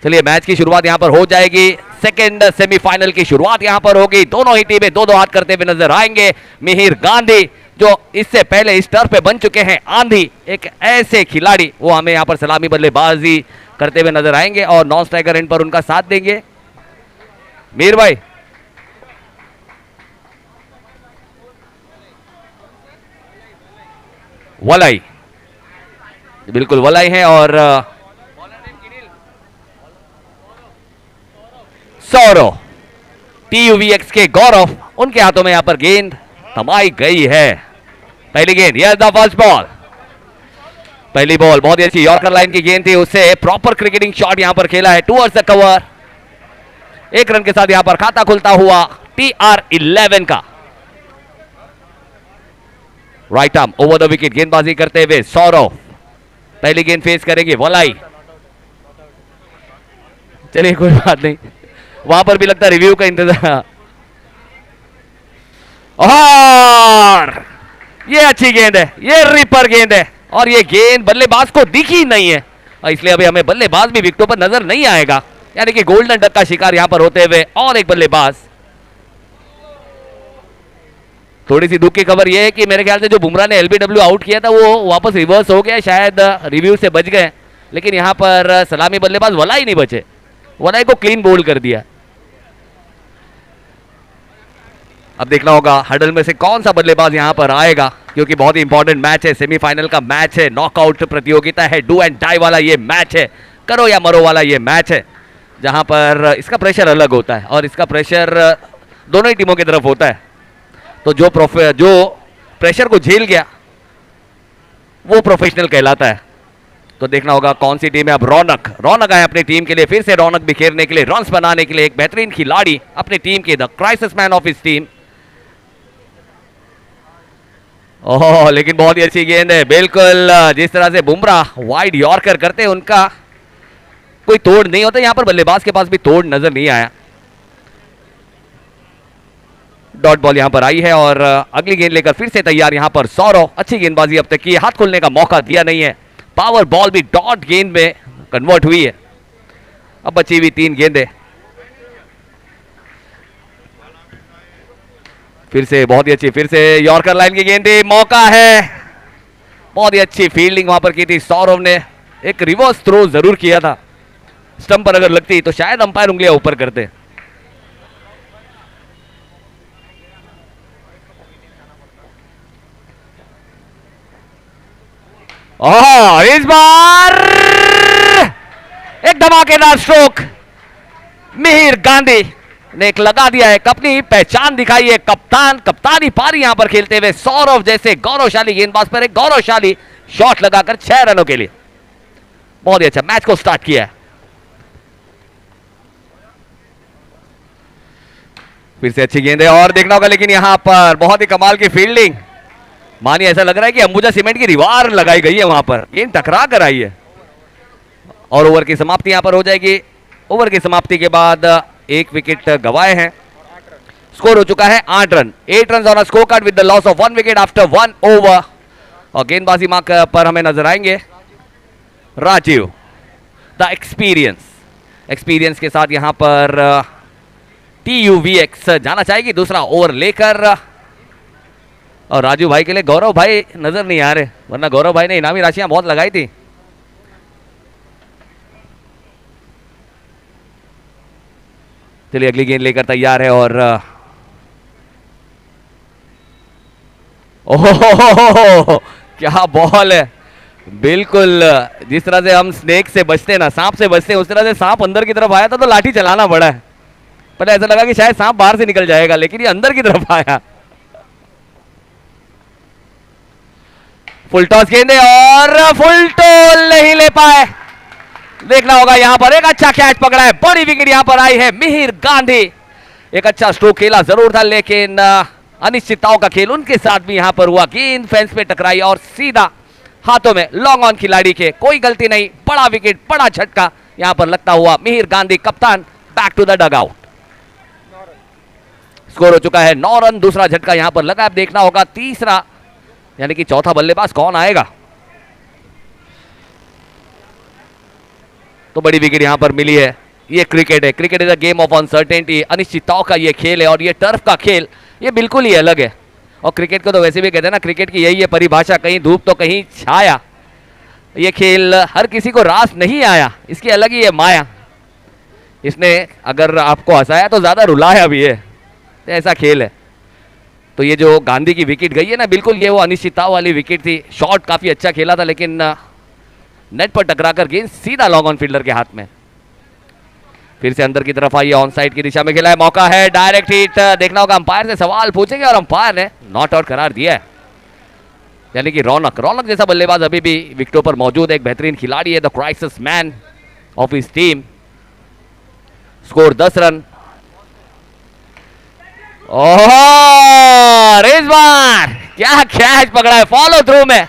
चलिए मैच की शुरुआत यहां पर हो जाएगी। सेकंड सेमीफाइनल की शुरुआत यहां पर होगी। दोनों ही टीमें दो दो हाथ करते हुए नजर आएंगे। मिहिर गांधी जो इससे पहले इस टर्फ पे बन चुके हैं आंधी, एक ऐसे खिलाड़ी, वो हमें यहां पर सलामी बल्लेबाजी करते हुए नजर आएंगे और नॉन स्ट्राइकर एंड पर उनका साथ देंगे मीर भाई। वलाई, बिल्कुल वलाई है और सौरव TUVX के गौरव, उनके हाथों में यहां पर गेंद थमाई गई है। पहली गेंद, यह द फर्स्ट बॉल। पहली बॉल बहुत ही अच्छी यॉर्कर लाइन की गेंद थी, उससे प्रॉपर क्रिकेटिंग शॉट यहां पर खेला है टूवर्ड्स द कवर। एक रन के साथ यहां पर खाता खुलता हुआ TR11 का। Right arm over the wicket गेंदबाजी करते हुए सौरव पहली गेंद फेस करेंगे वलाई। चलिए कोई बात नहीं, वहां पर भी लगता रिव्यू का इंतजार। और ये अच्छी गेंद है, ये रिपर गेंद है और ये गेंद बल्लेबाज को दिखी नहीं है, इसलिए अभी हमें बल्लेबाज भी विकेटों पर नजर नहीं आएगा। यानी कि गोल्डन डक का शिकार यहां पर होते हुए और एक बल्लेबाज। थोड़ी सी दुख की खबर यह है कि मेरे ख्याल से जो बुमराह ने LBW आउट किया था वो वापस रिवर्स हो गया, शायद रिव्यू से बच गए, लेकिन यहां पर सलामी बल्लेबाज वलाई नहीं बचे, वलाई को क्लीन बोल्ड कर दिया। अब देखना होगा हडल में से कौन सा बल्लेबाज यहां पर आएगा, क्योंकि बहुत ही इंपॉर्टेंट मैच है, सेमीफाइनल का मैच है, नॉकआउट प्रतियोगिता है, डू एंड डाई वाला ये मैच है, करो या मरो वाला ये मैच है, जहां पर इसका प्रेशर अलग होता है और इसका प्रेशर दोनों ही टीमों की तरफ होता है। तो जो प्रेशर को झेल गया वो प्रोफेशनल कहलाता है। तो देखना होगा कौन सी टीम है। अब रौनक आए अपनी टीम के लिए, फिर से रौनक बिखेरने के लिए, रन्स बनाने के लिए, एक बेहतरीन खिलाड़ी अपनी टीम के, the crisis man of his team. Oh लेकिन बहुत ही अच्छी गेंद है, बिल्कुल जिस तरह से बुमराह वाइड यॉर्कर करते हैं उनका कोई तोड़ नहीं होता, यहां पर बल्लेबाज के पास भी तोड़ नजर नहीं आया। डॉट बॉल यहां पर आई है और अगली गेंद लेकर फिर से तैयार यहां पर सौरव। अच्छी गेंदबाजी अब तक की, हाथ खोलने का मौका दिया नहीं है, पावर बॉल भी डॉट गेंद में कन्वर्ट हुई है। अब बची हुई 3 गेंदें, फिर से बहुत ही अच्छी, फिर से यॉर्कर लाइन की गेंद, मौका है। बहुत ही अच्छी फील्डिंग वहां पर की थी सौरव ने, एक रिवर्स थ्रो जरूर किया था, स्टंप पर अगर लगती तो शायद अंपायर उंगलियां ऊपर करते। इस बार एक धमाकेदार स्ट्रोक मिहिर गांधी ने एक लगा दिया है, अपनी पहचान दिखाई है, कप्तानी पारी यहां पर खेलते हुए सौरव जैसे गौरवशाली गेंदबाज पर एक गौरवशाली शॉट लगाकर 6 रनों के लिए बहुत ही अच्छा मैच को स्टार्ट किया है। फिर से अच्छी गेंद है और देखना होगा, लेकिन यहां पर बहुत ही कमाल की फील्डिंग, मानिए ऐसा लग रहा है कि अंबुजा सीमेंट की दीवार लगाई गई है, वहां पर गेंद टकरा कर आई है और ओवर की समाप्ति यहां पर हो जाएगी। ओवर की समाप्ति के बाद एक विकेट गंवाए हैं, स्कोर हो चुका है 8 run, 8 run on a score card with the loss of 1 wicket after 1 over. और गेंदबाजी मार्क पर हमें नजर आएंगे राजीव, द एक्सपीरियंस के साथ यहां पर TUVX जाना चाहेगी दूसरा ओवर लेकर। और राजू भाई के लिए गौरव भाई नजर नहीं आ रहे, वरना गौरव भाई ने इनामी राशियां बहुत लगाई थी। चलिए अगली गेंद लेकर तैयार है और ओह क्या बॉल है, बिल्कुल जिस तरह से हम स्नेक से बचते हैं ना, सांप से बचते हैं, उस तरह से सांप अंदर की तरफ आया था तो लाठी चलाना पड़ा है। पहले ऐसा लगा कि शायद सांप बाहर से निकल जाएगा, लेकिन ये अंदर की तरफ आया। फुल टॉस गेंद और फुल टोल नहीं ले पाए। देखना होगा यहां पर एक अच्छा कैच पकड़ा है, बड़ी विकेट यहां पर आई है मिहिर गांधी। एक अच्छा स्ट्रोक खेला जरूर था, लेकिन अनिश्चितताओं का खेल उनके साथ भी यहां पर हुआ। गेंद फेंस पे टकराई और सीधा हाथों में, लॉन्ग ऑन खिलाड़ी के, कोई गलती नहीं, बड़ा विकेट, बड़ा झटका यहां पर लगता हुआ मिहिर गांधी कप्तान back to the dugout. Score हो चुका है 9 रन, दूसरा झटका यहां पर लगा। अब देखना होगा तीसरा यानी कि चौथा बल्लेबाज कौन आएगा। तो बड़ी विकेट यहां पर मिली है। ये क्रिकेट है, cricket is a game of uncertainty, अनिश्चितताओं का ये खेल है और ये टर्फ का खेल ये बिल्कुल ही अलग है। और क्रिकेट को तो वैसे भी कहते हैं ना, क्रिकेट की यही है परिभाषा, कहीं धूप तो कहीं छाया। ये खेल हर किसी को रास नहीं आया, इसकी अलग ही है माया। इसने अगर आपको हंसाया तो ज्यादा रुलाया भी है, तो ऐसा खेल है। तो ये जो गांधी की विकेट गई है ना, बिल्कुल ये वो अनिश्चितता वाली विकेट थी। शॉट काफी अच्छा खेला था लेकिन नेट पर टकराकर गेंद सीधा लॉन्ग ऑन फील्डर के हाथ में। फिर से अंदर की तरफ आई है, ऑन साइड की दिशा में खेला है, मौका है, डायरेक्ट हिट। देखना होगा, अंपायर से सवाल पूछेंगे और अंपायर ने नॉट आउट करार दिया है। यानी कि रौनक जैसा बल्लेबाज अभी भी विकेटों पर मौजूद है, एक बेहतरीन खिलाड़ी है, the crisis man of his team. Score 10 run. और इस बार क्या कैच पकड़ा है फॉलो थ्रू में।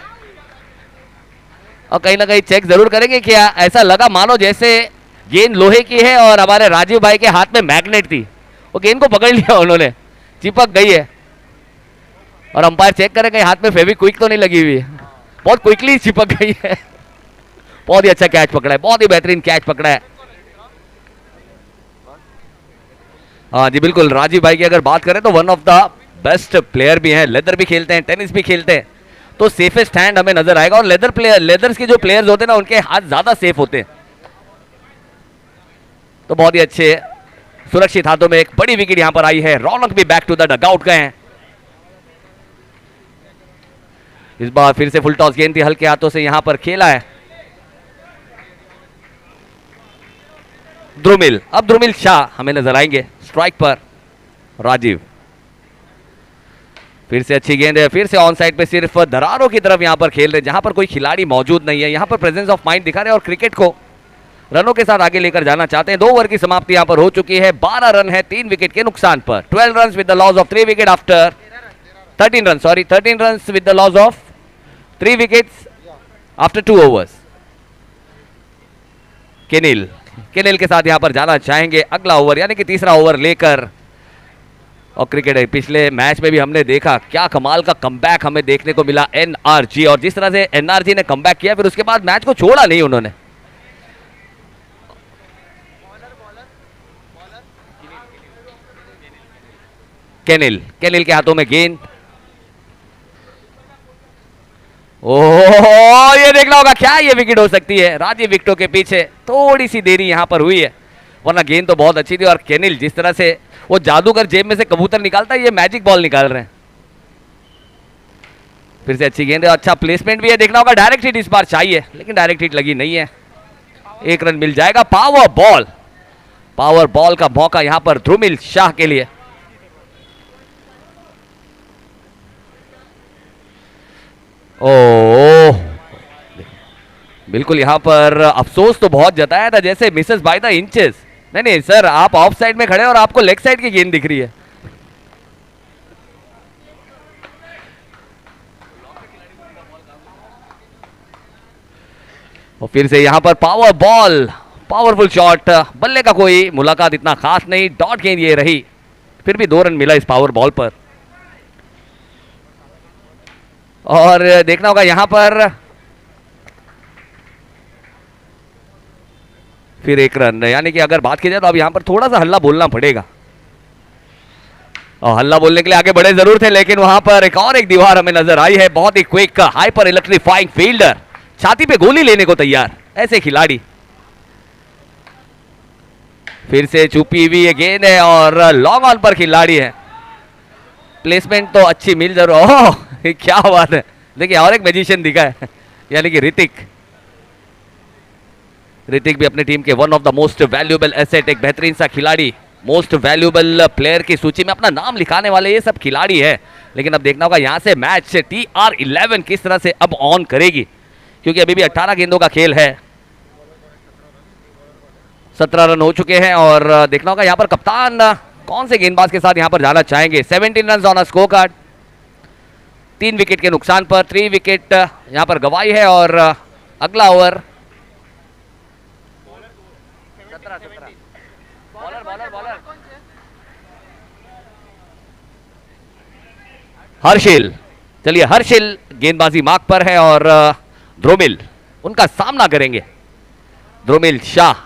और कहीं ना कहीं चेक जरूर करेंगे क्या, ऐसा लगा मानो जैसे गेंद लोहे की है और हमारे राजीव भाई के हाथ में मैग्नेट थी, वो गेंद को पकड़ लिया उन्होंने, चिपक गई है। और अंपायर चेक करे कहीं हाथ में फेविक्विक तो नहीं लगी हुई है, बहुत क्विकली चिपक गई है। बहुत ही अच्छा कैच पकड़ा है, बहुत ही बेहतरीन कैच पकड़ा है। हाँ जी बिल्कुल, राजीव भाई की अगर बात करें तो one of the best player भी हैं, लेदर भी खेलते हैं, टेनिस भी खेलते हैं, तो सेफेस्ट हैंड हमें नजर आएगा। और लेदर्स के जो प्लेयर्स होते हैं ना, उनके हाथ ज्यादा सेफ होते हैं। तो बहुत ही अच्छे सुरक्षित हाथों में एक बड़ी विकेट यहां पर आई है। रौनक भी बैक टू द डगआउट गए हैं। इस बार फिर से फुल टॉस गेंद थी, हल्के हाथों से यहां पर खेला है ध्रुमिल। अब ध्रुमिल शाह हमें नजर आएंगे स्ट्राइक पर। राजीव फिर से अच्छी गेंद है, फिर से ऑन साइड पे सिर्फ दरारों की तरफ यहां पर खेल रहे, जहां पर कोई खिलाड़ी मौजूद नहीं है। यहां पर प्रेजेंस ऑफ माइंड दिखा रहे हैं और क्रिकेट को रनों के साथ आगे लेकर जाना चाहते हैं। 2 ओवर की समाप्ति यहां पर हो चुकी है, 12 रन है 3 विकेट के नुकसान पर। 12 run with the loss of 3 wicket after 13 run, sorry 13 run with the loss of 3 wickets after 2 overs. केनिल के साथ यहां पर जाना चाहेंगे अगला ओवर, यानी कि तीसरा ओवर लेकर। और क्रिकेट है, पिछले मैच में भी हमने देखा क्या कमाल का कमबैक हमें देखने को मिला एनआरजी, और जिस तरह से एनआरजी ने कमबैक किया फिर उसके बाद मैच को छोड़ा नहीं उन्होंने। केनिल के हाथों में गेंद। ओह, ये देखना होगा क्या ये विकेट हो सकती है। राजीव विकेटों के पीछे थोड़ी सी देरी यहां पर हुई है, वरना गेंद तो बहुत अच्छी थी। और केनिल जिस तरह से वो जादूगर जेब में से कबूतर निकालता है, ये मैजिक बॉल निकाल रहे हैं। फिर से अच्छी गेंद है, अच्छा प्लेसमेंट भी है। देखना होगा डायरेक्ट हिट इस बार चाहिए, लेकिन डायरेक्ट हिट लगी नहीं है। 1 रन मिल जाएगा। पावर बॉल का मौका यहां पर ध्रुमिल शाह के लिए। ओह, बिल्कुल यहां पर अफसोस तो बहुत जताया था, जैसे मिसेस बाय द इंचेस। नहीं सर, आप ऑफ साइड में खड़े और आपको लेग साइड की गेंद दिख रही है। और फिर से यहां पर पावर बॉल, पावरफुल शॉट। बल्ले का कोई मुलाकात इतना खास नहीं, डॉट गेंद ये रही, फिर भी 2 रन मिला इस पावर बॉल पर। और देखना होगा यहां पर फिर 1 रन, यानी कि अगर बात की जाए तो अब यहां पर थोड़ा सा हल्ला बोलना पड़ेगा। और हल्ला बोलने के लिए आगे बड़े जरूर थे, लेकिन वहां पर एक दीवार हमें नजर आई है। बहुत ही क्विक हाइपर इलेक्ट्रीफाइंग फील्डर, छाती पे गोली लेने को तैयार ऐसे खिलाड़ी। फिर से छुपी हुई ये गेंद है और लॉन्ग ऑन पर खिलाड़ी है। प्लेसमेंट तो अच्छी मिल जरूर। ओह, क्या बात है। देखिए और एक मैजिशियन दिखा है, यानी कि ऋतिक भी अपनी टीम के one of the most valuable asset, एक बेहतरीन सा खिलाड़ी, मोस्ट वैल्यूएबल प्लेयर की सूची में अपना नाम लिखाने वाले ये सब खिलाड़ी है। लेकिन अब देखना होगा यहां से मैच TR11 किस तरह से अब ऑन करेगी, क्योंकि अभी भी 18 गेंदों का खेल है। 17 रन हो चुके हैं और देखना होगा यहां पर कप्तान कौन से गेंदबाज के साथ यहां पर जाना चाहेंगे। 17 run on a score card, 3 wicket के नुकसान पर। 3 विकेट यहां पर गवाई है और अगला ओवर हर्षिल। चलिए, हर्षिल गेंदबाजी मार्क पर है और ध्रुमिल उनका सामना करेंगे। ध्रुमिल शाह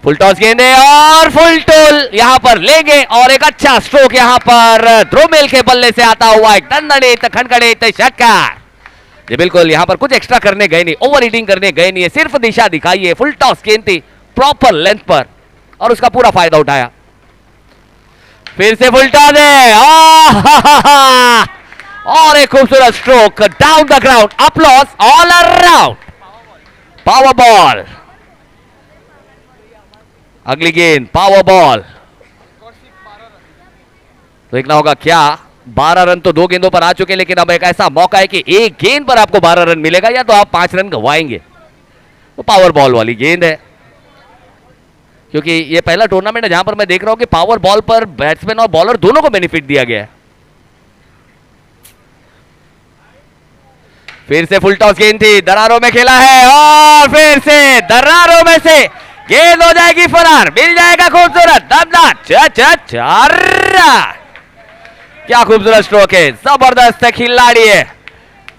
फुल टॉस गेंद है और फुल टोल यहां पर लेंगे और एक अच्छा स्ट्रोक यहां पर ध्रुमिल के बल्ले से आता हुआ एक दंडनीत खड़खड़ित छक्का। जी बिल्कुल, यहां पर कुछ एक्स्ट्रा करने गए नहीं, ओवर हीटिंग करने गए नहीं है, सिर्फ दिशा दिखाई है। फुल टॉस गेंद थी प्रॉपर लेंथ पर और उसका पूरा फायदा उठाया। फिर से फुल टॉस है और एक खूबसूरत stroke down the ground, applause all around, power ball. अगली गेंद पावर बॉल। देखना होगा क्या 12 रन तो 2 गेंदों पर आ चुके, लेकिन अब एक ऐसा मौका है कि एक गेंद पर आपको 12 रन मिलेगा या तो आप 5 रन गंवाएंगे। तो पावर बॉल वाली गेंद है, क्योंकि ये पहला टूर्नामेंट है जहां पर मैं देख रहा हूं कि पावर बॉल पर बैट्समैन और बॉलर दोनों को बेनिफिट दिया गया है। फिर से फुल टॉस गेंद थी, दरारों में खेला है और फिर से दरारों में से गेंद हो जाएगी फरार, मिल जाएगा खूबसूरत दमदार चार। क्या खूबसूरत स्ट्रोक है, जबरदस्त खिलाड़ी है।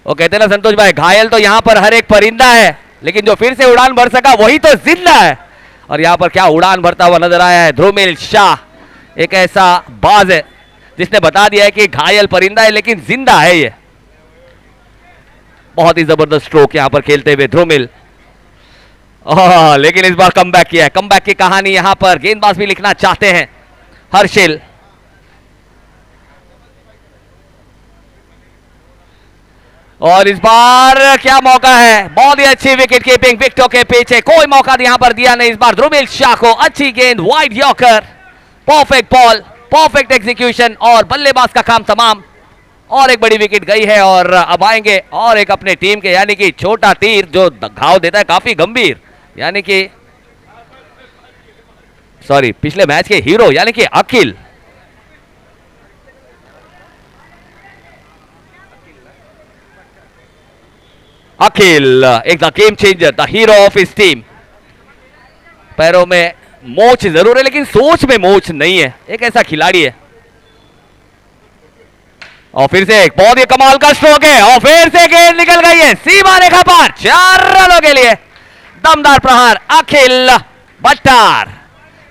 वो कहते ना संतोष भाई, घायल तो यहां पर हर एक परिंदा है, लेकिन जो फिर से उड़ान भर सका वही तो जिंदा है। और यहां पर क्या उड़ान भरता हुआ नजर आया है ध्रुमिल शाह, एक ऐसा बाज है जिसने बता दिया है कि घायल परिंदा है लेकिन जिंदा है ये। बहुत ही जबरदस्त स्ट्रोक यहां पर खेलते हुए ध्रुमिल, लेकिन इस बार कमबैक किया है। कमबैक की कहानी यहां पर गेंदबाज भी लिखना चाहते हैं हर्षिल। और इस बार क्या मौका है, बहुत ही अच्छी विकेट कीपिंग, विकेटों के पीछे कोई मौका यहां पर दिया नहीं इस बार ध्रुमिल शाह को। अच्छी गेंद, wide yorker, perfect ball, perfect execution और बल्लेबाज का काम तमाम। और एक बड़ी विकेट गई है और अब आएंगे और एक अपने टीम के, यानी कि छोटा तीर जो घाव देता है काफी गंभीर, यानी कि सॉरी पिछले मैच के हीरो यानी कि अखिल। अखिल एक the game changer, the hero of his team. पैरों में मोच जरूर है लेकिन सोच में मोच नहीं है, एक ऐसा खिलाड़ी है। और फिर से एक बहुत ही कमाल का स्ट्रोक है और फिर से गेंद निकल गई है सीमा रेखा पार, 4 रनों के लिए दमदार प्रहार अखिल भट्टार।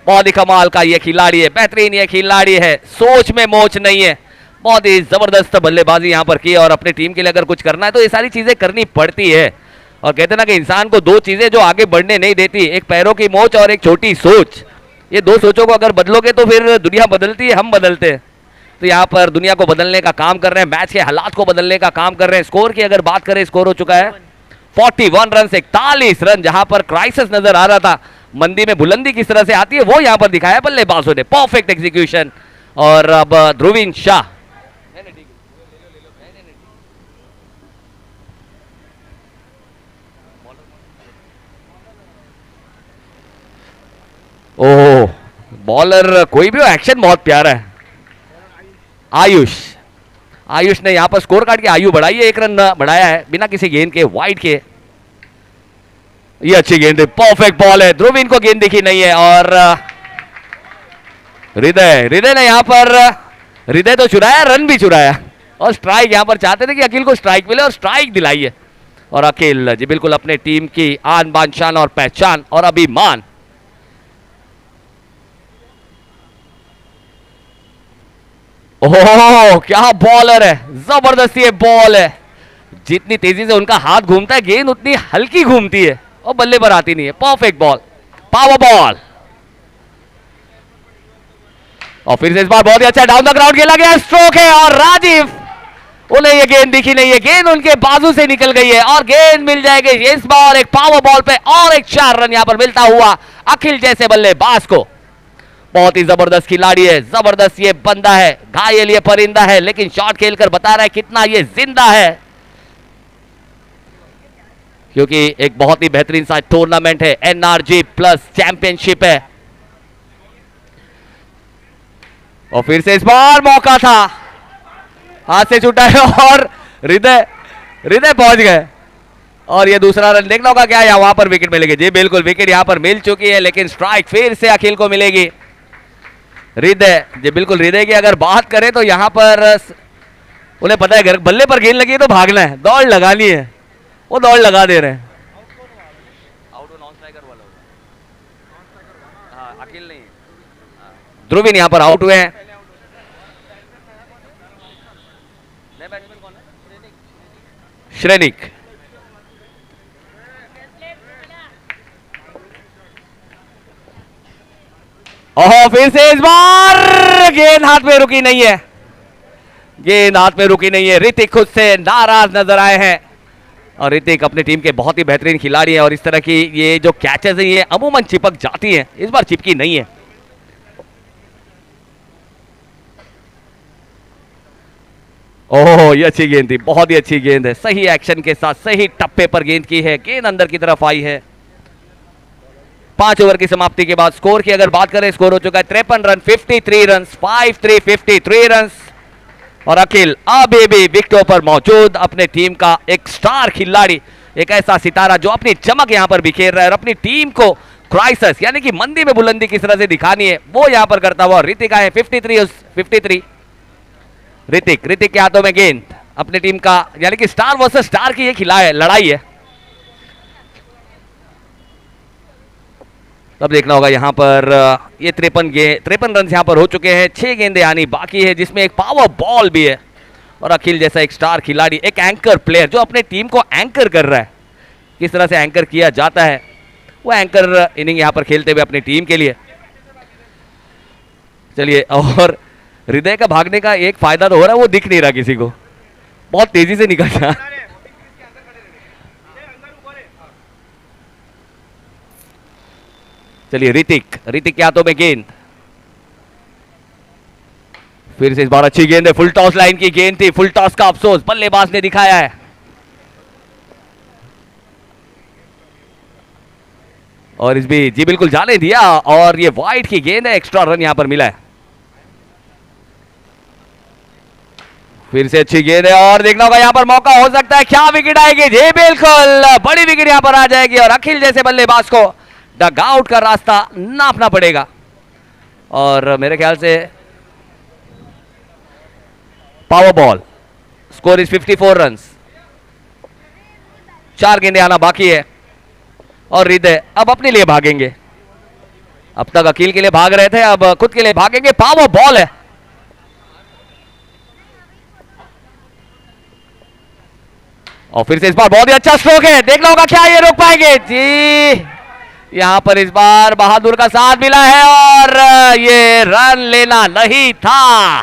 बहुत ही कमाल का ये खिलाड़ी है, बेहतरीन ये खिलाड़ी है, सोच में मोच नहीं है। बहुत ही जबरदस्त बल्लेबाजी यहां पर की और अपनी टीम के लिए अगर कुछ करना है तो ये सारी चीजें करनी पड़ती है। और कहते ना कि इंसान को 2 चीजें जो आगे बढ़ने नहीं देती, एक पैरों की मोच और एक छोटी सोच। ये 2 सोचों को अगर बदलोगे तो फिर दुनिया बदलती है, हम बदलते हैं। तो यहाँ पर दुनिया को बदलने का काम कर रहे हैं, मैच के हालात को बदलने का काम कर रहे हैं। स्कोर की अगर बात करें, स्कोर हो चुका है 41 रन, 41 रन। जहां पर क्राइसिस नजर आ रहा था, मंदी में बुलंदी किस तरह से आती है वो यहां पर दिखाया बल्लेबाजों ने, परफेक्ट एग्जीक्यूशन। और अब ध्रुवीन शाह, ओह बॉलर कोई भी हो, एक्शन बहुत प्यारा है। आयुष ने यहां पर स्कोर कार्ड की आयु बढ़ाई है, 1 रन बढ़ाया है बिना किसी गेंद के, वाइड के। ये अच्छी गेंद है, परफेक्ट बॉल है, ध्रुवीन को गेंद दिखी नहीं है। और हृदय ने यहां पर हृदय तो चुराया, रन भी चुराया और स्ट्राइक यहां पर चाहते थे कि अखिल को स्ट्राइक मिले और स्ट्राइक दिलाई है। और अखिल जी बिल्कुल अपने टीम की आन बान शान और पहचान और अभिमान। ओह क्या बॉलर है, जबरदस्त ये बॉल है। जितनी तेजी से उनका हाथ घूमता है गेंद उतनी हल्की घूमती है और बल्ले पर आती नहीं है। Perfect ball, power ball. और फिर से इस बार बहुत ही अच्छा डाउन द ग्राउंड खेला गया, स्ट्रोक है और राजीव, उन्हें ये गेंद दिखी नहीं है, गेंद उनके बाजू से निकल गई है और गेंद मिल जाएगी इस बार एक पावर बॉल पे और एक 4 रन यहां पर मिलता हुआ अखिल जैसे बल्लेबाज को। बहुत ही जबरदस्त खिलाड़ी है, जबरदस्त ये बंदा है, घायल ये परिंदा है, लेकिन शॉट खेलकर बता रहा है कितना ये जिंदा है। क्योंकि एक बहुत ही बेहतरीन सा टूर्नामेंट है, एनआरजी प्लस चैंपियनशिप है। और फिर से इस बार मौका था, हाथ से छूटा है और हृदय पहुंच गए और ये दूसरा रन। देखना होगा क्या वहां पर विकेट मिलेगी। जी बिल्कुल विकेट यहां पर मिल चुकी है, लेकिन स्ट्राइक फिर से अखिल को मिलेगी। हृदय जी बिल्कुल, हृदय की अगर बात करें तो यहां पर उन्हें पता है बल्ले पर गेंद लगी है तो भागना है, दौड़ लगानी है, वो दौड़ लगा दे रहे हैं। ध्रुवीन यहां पर आउट हुए हैं। श्रेनिक ओह, फिर से इस बार गेंद हाथ में रुकी नहीं है, गेंद हाथ में रुकी नहीं है। ऋतिक खुद से नाराज नजर आए हैं और ऋतिक अपनी टीम के बहुत ही बेहतरीन खिलाड़ी हैं और इस तरह की ये जो कैचेस हैं ये अमूमन चिपक जाती हैं, इस बार चिपकी नहीं है। ओह, ये अच्छी गेंद थी, बहुत ही अच्छी गेंद है, सही एक्शन के साथ सही टप्पे पर गेंद की है, गेंद अंदर की तरफ आई है। 5 ओवर की समाप्ति के बाद स्कोर की अगर बात करें, स्कोर हो चुका है 53 रन, 53 रन, 5-3, 53 रन। और अखिल अभी भी विकेटों पर मौजूद, अपने टीम का एक स्टार खिलाड़ी, एक ऐसा सितारा जो अपनी चमक यहां पर बिखेर रहा है और अपनी टीम को क्राइसिस यानी कि मंदी में बुलंदी किस तरह से दिखानी है वो यहां पर करता हुआ ऋतिक आए 53। ऋतिक के हाथों में गेंद, अपनी टीम का यानी कि स्टार वर्सेस स्टार की ये लड़ाई है। तब देखना होगा यहां पर ये 53 रन यहां पर हो चुके हैं, 6 गेंदें आनी बाकी है जिसमें एक पावर बॉल भी है। और अखिल जैसा एक स्टार खिलाड़ी, एक एंकर प्लेयर जो अपने टीम को एंकर कर रहा है, किस तरह से एंकर किया जाता है वो एंकर इनिंग यहां पर खेलते हुए अपनी टीम के लिए। चलिए, और हृदय का भागने का एक फायदा तो हो रहा है, वो दिख नहीं रहा किसी को, बहुत तेजी से निकल रहा। चलिए, ऋतिक के हाथों में गेंद, फिर से इस बार अच्छी गेंद है, फुल टॉस लाइन की गेंद थी, फुल टॉस का अफसोस बल्लेबाज ने दिखाया है। और इस भी जी बिल्कुल जाने दिया और ये वाइड की गेंद है, एक्स्ट्रा रन यहां पर मिला है। फिर से अच्छी गेंद है और देखना होगा यहां पर मौका हो सकता है, क्या विकेट आएगी जी, बिल्कुल बड़ी विकेट यहां पर आ जाएगी और अखिल जैसे बल्लेबाज को डग आउट का रास्ता नापना पड़ेगा। और मेरे ख्याल से power ball, score is 54 run, 4 गेंदें आना बाकी है और हृदय अब अपने लिए भागेंगे। अब तक अखिल के लिए भाग रहे थे, अब खुद के लिए भागेंगे, पावर बॉल है। और फिर से इस बार बहुत ही अच्छा स्ट्रोक है, देखना होगा क्या ये रोक पाएंगे जी, यहां पर इस बार बहादुर का साथ मिला है और ये रन लेना नहीं था।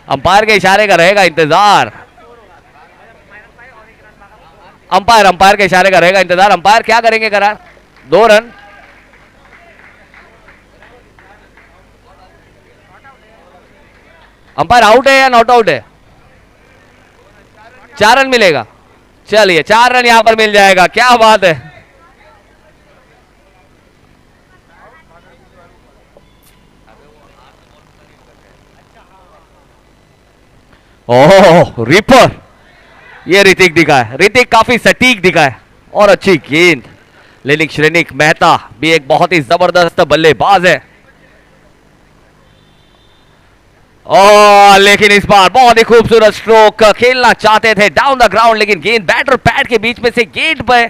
अंपायर के इशारे का रहेगा इंतजार, अंपायर के इशारे का रहेगा इंतजार। अंपायर क्या करेंगे करार, 2 रन। अंपायर आउट है या नॉट आउट है? 4 रन मिलेगा, चलिए 4 रन यहां पर मिल जाएगा, क्या बात है। ओह, रिपर, ये ऋतिक दिखा है, ऋतिक काफी सटीक दिखा है और अच्छी गेंद। लेकिन श्रेनिक मेहता भी एक बहुत ही जबरदस्त बल्लेबाज है। लेकिन इस बार बहुत ही खूबसूरत स्ट्रोक खेलना चाहते थे डाउन द ग्राउंड, लेकिन गेंद बैट और पैड के बीच में से गेंद पे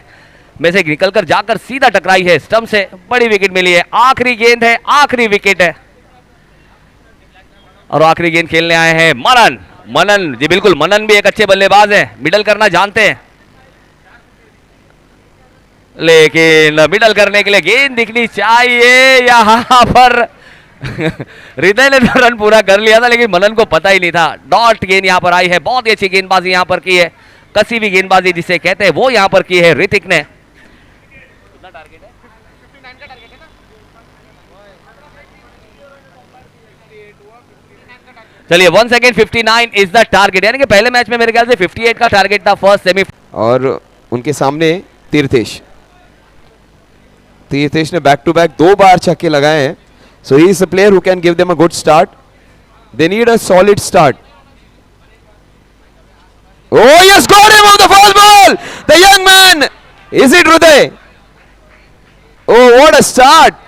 में से निकलकर जाकर सीधा टकराई है स्टंप से, बड़ी विकेट मिली है। आखिरी गेंद है, आखिरी विकेट है और आखिरी गेंद खेलने आए हैं मनन जी, बिल्कुल मनन भी एक अच्छे बल्लेबाज है, मिडल करना जानते हैं, लेकिन मिडल करने के लिए गेंद दिखनी चाहिए यहां पर। हृदय ने तो रन पूरा कर लिया था लेकिन मनन को पता ही नहीं था। डॉट गेंद यहां पर आई है, बहुत ही अच्छी गेंदबाजी यहां पर की है, कसी हुई गेंदबाजी जिसे कहते हैं वो यहां पर की है ऋतिक ने। चलिए, 1 सेकेंड 59 इज द टारगेट, यानी कि पहले मैच में मेरे ख्याल से 58 का टारगेट था फर्स्ट सेमी। और उनके सामने तीर्थेश ने बैक टू बैक 2 बार छक्के लगाए हैं। So he is a player who can give them a good start. They need a solid start. Oh, he has got him on the first ball. The young man. Is it Hriday? Oh, what a start.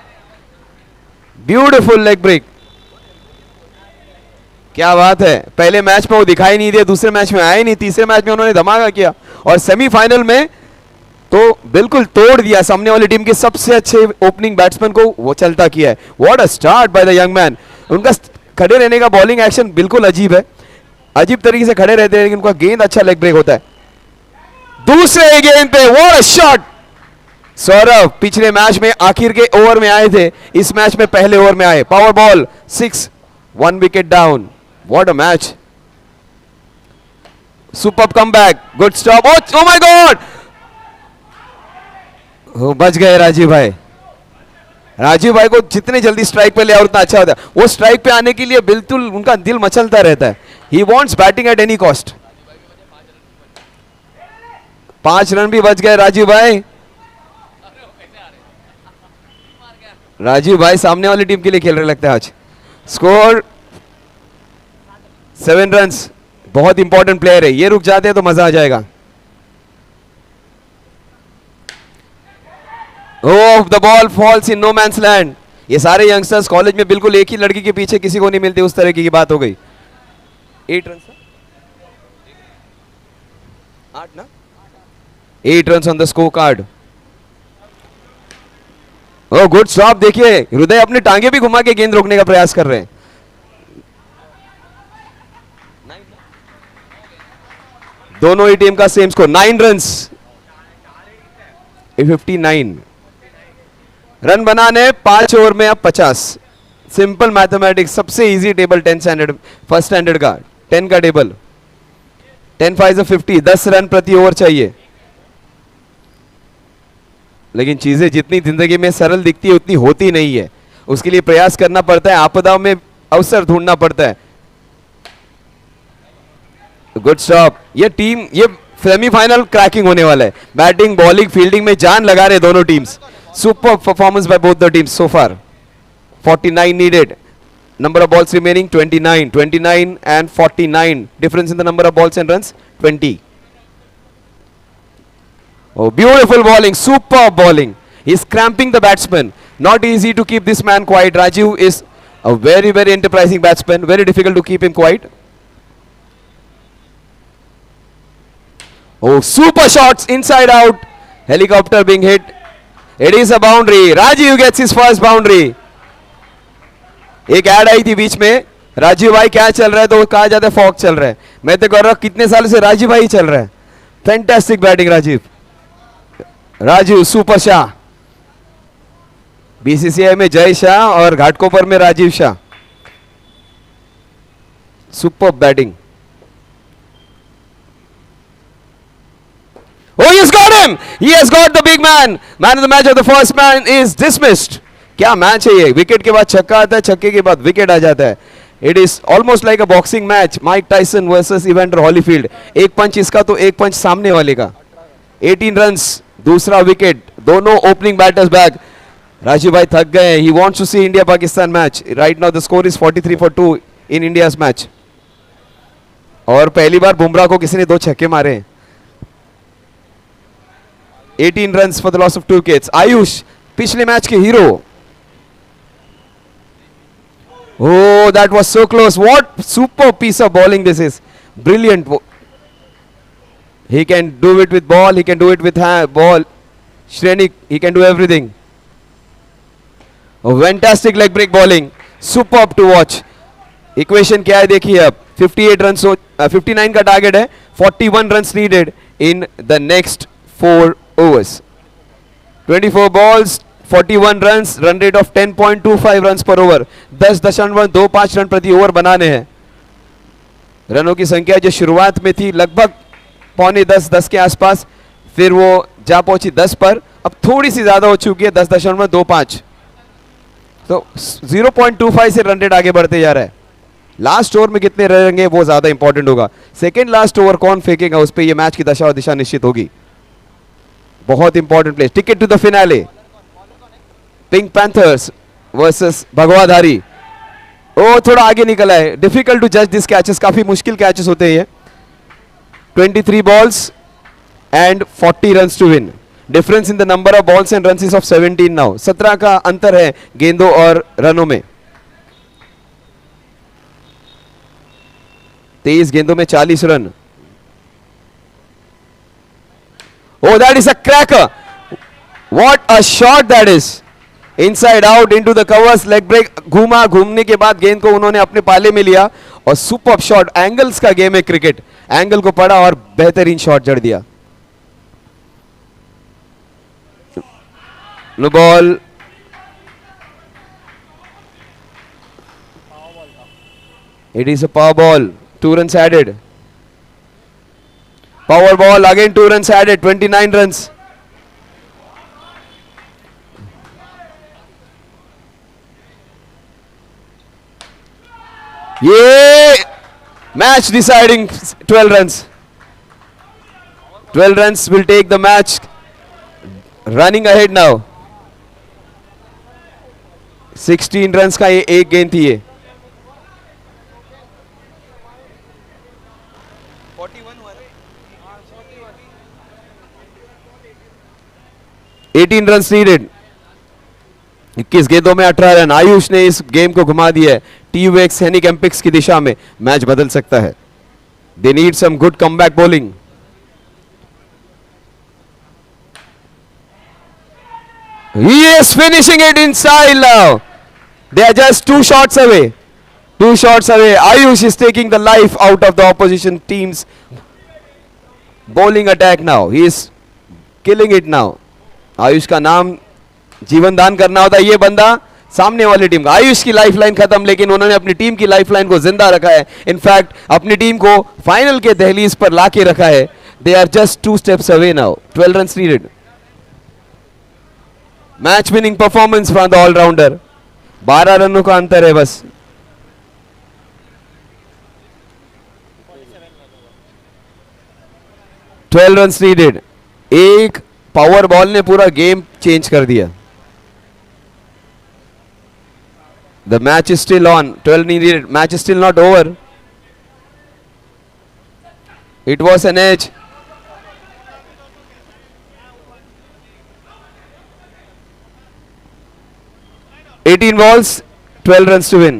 Beautiful leg break. क्या बात है, पहले match में वो दिखाई नहीं दिया, दूसरे मैच में आए नहीं, तीसरे मैच में उन्होंने धमाका किया और सेमीफाइनल में तो बिल्कुल तोड़ दिया सामने वाली टीम के सबसे अच्छे ओपनिंग बैट्समैन को, वो चलता किया है। What a start by the young man. उनका खड़े रहने का बॉलिंग एक्शन बिल्कुल अजीब है, अजीब तरीके से खड़े रहते हैं, लेकिन उनका गेंद अच्छा लेग ब्रेक होता है। दूसरे गेंद पे व्हाट अ शॉट। सौरभ पिछले मैच में आखिर के ओवर में आए थे, इस मैच में पहले ओवर में आए। Power ball 6, 1 wicket down. What a match, superb comeback, good stop. Oh my God, बच गए राजीव भाई। राजीव भाई को जितने जल्दी स्ट्राइक पे ले आओ उतना अच्छा होता है। वो स्ट्राइक पे आने के लिए बिल्कुल उनका दिल मचलता रहता है। He wants batting at any cost. 5 run भी बच गए राजीव भाई। राजीव भाई सामने वाली टीम के लिए खेल रहे लगता है आज। Score 7 runs. बहुत इंपॉर्टेंट प्लेयर है, ये रुक जाते हैं तो मजा आ जाएगा। Oh, the ball falls in no man's land. ये सारे यंगस्टर्स कॉलेज में बिल्कुल एक ही लड़की के पीछे किसी को नहीं मिलती, उस तरह की बात हो गई। 8 रन, 8 ना, 8 run on the score card. Oh good stop. देखिए हृदय अपने टांगे भी घुमा के गेंद रोकने का प्रयास कर रहे हैं। दोनों ही टीम का सेम स्कोर 9 रन्स, 59 रन बनाने 5 ओवर में अब 50। सिंपल मैथमेटिक्स, सबसे easy table 10 standard, first standard का 10 का टेबल। 10 5 50, 10 रन प्रति ओवर चाहिए। लेकिन चीजें जितनी जिंदगी में सरल दिखती है उतनी होती नहीं है, उसके लिए प्रयास करना पड़ता है, आपदाओं में अवसर ढूंढना पड़ता है। Good stop. ये टीम, ये सेमीफाइनल क्रैकिंग होने वाला है। बैटिंग, बॉलिंग, फील्डिंग में जान लगा रहे दोनों teams. Super performance by both the teams so far. 49 needed, number of balls remaining 29, 29 and 49, difference in the number of balls and runs 20. Oh, beautiful bowling, superb bowling. He's cramping the batsman. Not easy to keep this man quiet. Rajiv is a very, very enterprising batsman. Very difficult to keep him quiet. Oh, super shots inside out. Helicopter being hit. It is a boundary. Rajiv gets his first boundary. एक add आई थी बीच में, राजीव भाई क्या चल रहा है, तो वो कहा जाता है फॉक चल रहा है। मैं तो कर रहा हूं कितने साल से राजीव भाई चल रहा है। Fantastic batting Rajiv. Rajiv super Shah, BCCI में जय शाह और घाटकोपर में Rajiv Shah. Super batting. Oh, he's got him! He has got the big man. Man of the match of the first man is dismissed. क्या मैच है ये, विकेट के बाद छक्का आता है, छक्के के बाद विकेट आ जाता है। It is almost like a boxing match, Mike Tyson versus Evander Holyfield. एक पंच इसका तो एक पंच सामने वाले का। 18 रन्स, दूसरा विकेट, दोनों ओपनिंग बैटर्स बैक। राजीव भाई थक गए। He wants to see India Pakistan match. Right now the score is 43-2 in India's match. और पहली बार बुमराह को किसी ने 2 छक्के मारे। 18 runs for the loss of 2 wickets. Ayush पिछले मैच के hero. Oh, that was so close. What super piece of bowling this is. Brilliant. He can do it with ball, he can do it with ball. Shrenik, he can do everything. Oh, fantastic leg break bowling. Superb to watch. Equation क्या है देखिए अब। 58 runs, 59 का target है। 41 runs needed in the next 4 overs. 24 balls, 41 runs, run rate of 10.25 runs पर over. 10.25 run प्रति over बनाने हैं। रनों की संख्या जो शुरुआत में थी लगभग 9:45 के आसपास, फिर वो जा पहुंची 10 पर, अब थोड़ी सी ज्यादा हो चुकी है 10.25। तो 0.25 से रन रेट आगे बढ़ते जा रहा है। लास्ट ओवर में कितने रहेंगे वो ज्यादा इंपॉर्टेंट होगा। सेकेंड लास्ट ओवर कौन फेंकेगा उस पर यह मैच की दशा और दिशा निश्चित होगी। बहुत important place. Ticket to the finale, Pink Panthers versus भगवाधारी। ओ थोड़ा आगे निकला है। डिफिकल्ट टू जज दिस कैचेस, काफी मुश्किल कैचेस होते हैं ये। 23 balls and 40 runs to win. Difference in the number of balls and runs is of 17 now. 17 का अंतर है गेंदों और रनों में। 23 गेंदों में 40 run. Oh, that is a cracker. What a shot that is. Inside out into the covers, leg break घूमा, घूमने के बाद गेंद को उन्होंने अपने पाले में लिया और सुपर शॉट। एंगल्स का गेम है क्रिकेट, एंगल को पड़ा और बेहतरीन शॉट जड़ दिया। No ball, it is a power ball, 2 runs added. Power ball again, 2 runs added, 29 runs. Yeah, match deciding 12 runs. 12 runs will take the match. Running ahead now. 16 runs का ये एक गेंद थी ये। 18 रन नीडेड, 21 गेंदों में 18 रन। आयुष ने इस गेम को घुमा दिया है। टीयूएक्स हेनिकैम्पिक्स की दिशा में मैच बदल सकता है। They need some good comeback bowling. He is finishing it inside now. They are just 2 shots away. 2 shots away. Ayush is taking the life out of the opposition team's bowling attack now. He is killing it now. Ayush का नाम जीवन दान करना होता है। ये बंदा सामने वाली टीम का, आयुष की लाइफलाइन खत्म, लेकिन उन्होंने अपनी टीम की लाइफलाइन को जिंदा रखा है। इनफैक्ट अपनी टीम को फाइनल के दहलीज पर लाके रखा है। They are just 2 steps away now. 12 run needed. Match winning performance from the allrounder. 12 रनों का अंतर है बस। Twelve run needed. एक पावर बॉल ने पूरा गेम चेंज कर दिया। The match is still on. 12 needed, match is still not over. It was an edge. Eighteen balls, 12 runs to win.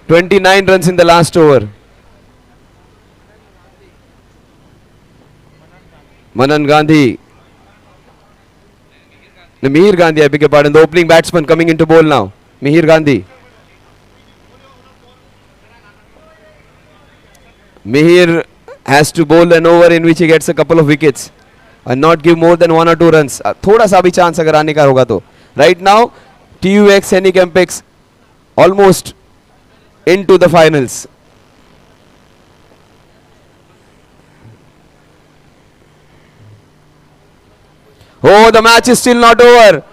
29 runs in the last over. Manan Gandhi. No, Mihir Gandhi, I beg your pardon. The opening batsman coming into bowl now. Mihir Gandhi. Mihir has to bowl an over in which he gets a couple of wickets and not give more than 1 or 2 runs. थोड़ा सा भी chance अगर आने का होगा तो. Right now, TUX Henicampex almost into the finals. Oh, the match is still not over.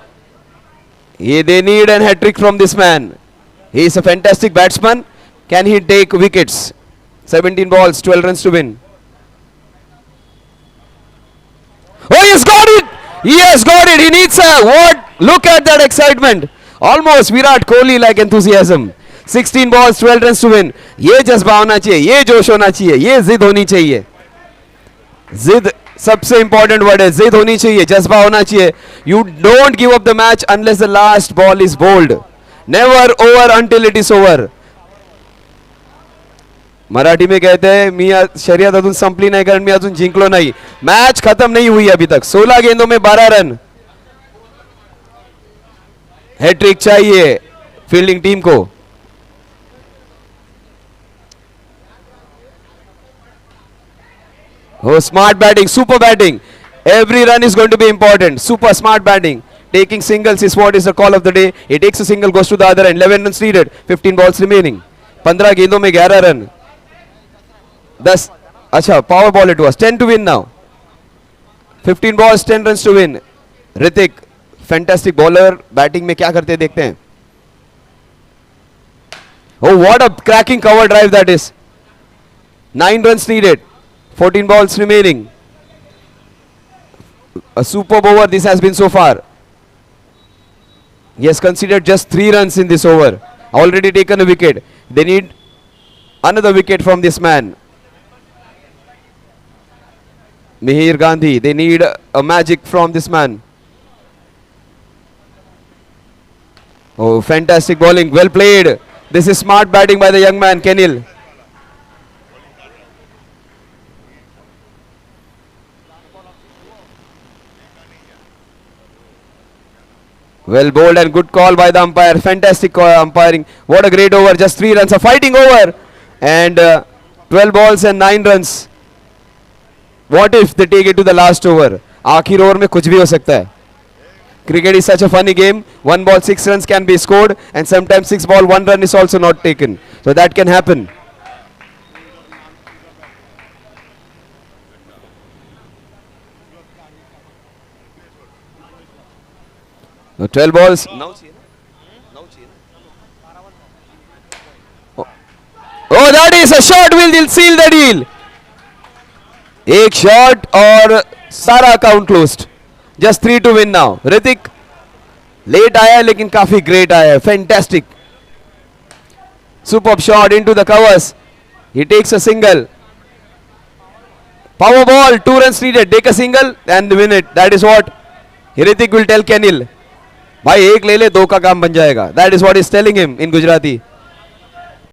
They need an hat trick from this man. He is a fantastic batsman. Can he take wickets? 17 balls, 12 runs to win. Oh, he has got it! He has got it! He needs a what? Look at that excitement. Almost Virat Kohli like enthusiasm. 16 balls, 12 runs to win. ये जज्बा होना चाहिए, ये जोश होना चाहिए, ये जिद होनी चाहिए. जिद सबसे इंपॉर्टेंट वर्ड है. जिद होनी चाहिए, जज्बा होना चाहिए. You don't give up the match unless the last ball is bowled. Never over until it is over. Marathi में कहते हैं मी शर्यत अजून संपली नाही कारण मी अजून जिंकलो नाही. मैच खत्म नहीं हुई अभी तक. 16 गेंदों में 12 रन. हैट्रिक चाहिए फील्डिंग टीम को. Oh, smart batting, super batting. Every run is going to be important. Super smart batting. Taking singles is what is the call of the day. He takes a single, goes to the other end. 11 runs needed. 15 balls remaining. 15 गेंदों में 11 run. 10. अच्छा, power ball it was. 10 to win now. 15 balls, 10 runs to win. Hrithik, fantastic bowler. Batting में क्या करते देखते हैं. Oh, what a cracking cover drive that is. 9 runs needed. 14 balls remaining. A superb over this has been so far. He has considered just 3 runs in this over. Already taken a wicket. They need another wicket from this man. Mihir Gandhi. They need a magic from this man. Oh, fantastic bowling. Well played. This is smart batting by the young man, Kenil. Well bowled and good call by the umpire. Fantastic umpiring. What a great over. Just 3 runs. A fighting over. And 12 balls and 9 runs. What if they take it to the last over? आखिर over में कुछ भी हो सकता है. Cricket is such a funny game. 1 ball 6 runs can be scored, and sometimes 6 ball 1 run is also not taken. So that can happen. Now 12 balls. Oh, that is a shot. Will seal the deal. एक shot और सारा account closed. Just 3 to win now. Hrithik late आया है लेकिन काफी great आया है. Fantastic. Superb shot into the covers. He takes a single. Power ball. 2 runs needed. Take a single and win it. That is what Hrithik will tell Kenil. भाई एक ले ले 2 का काम बन जाएगा. That is what he's telling him in Gujarati.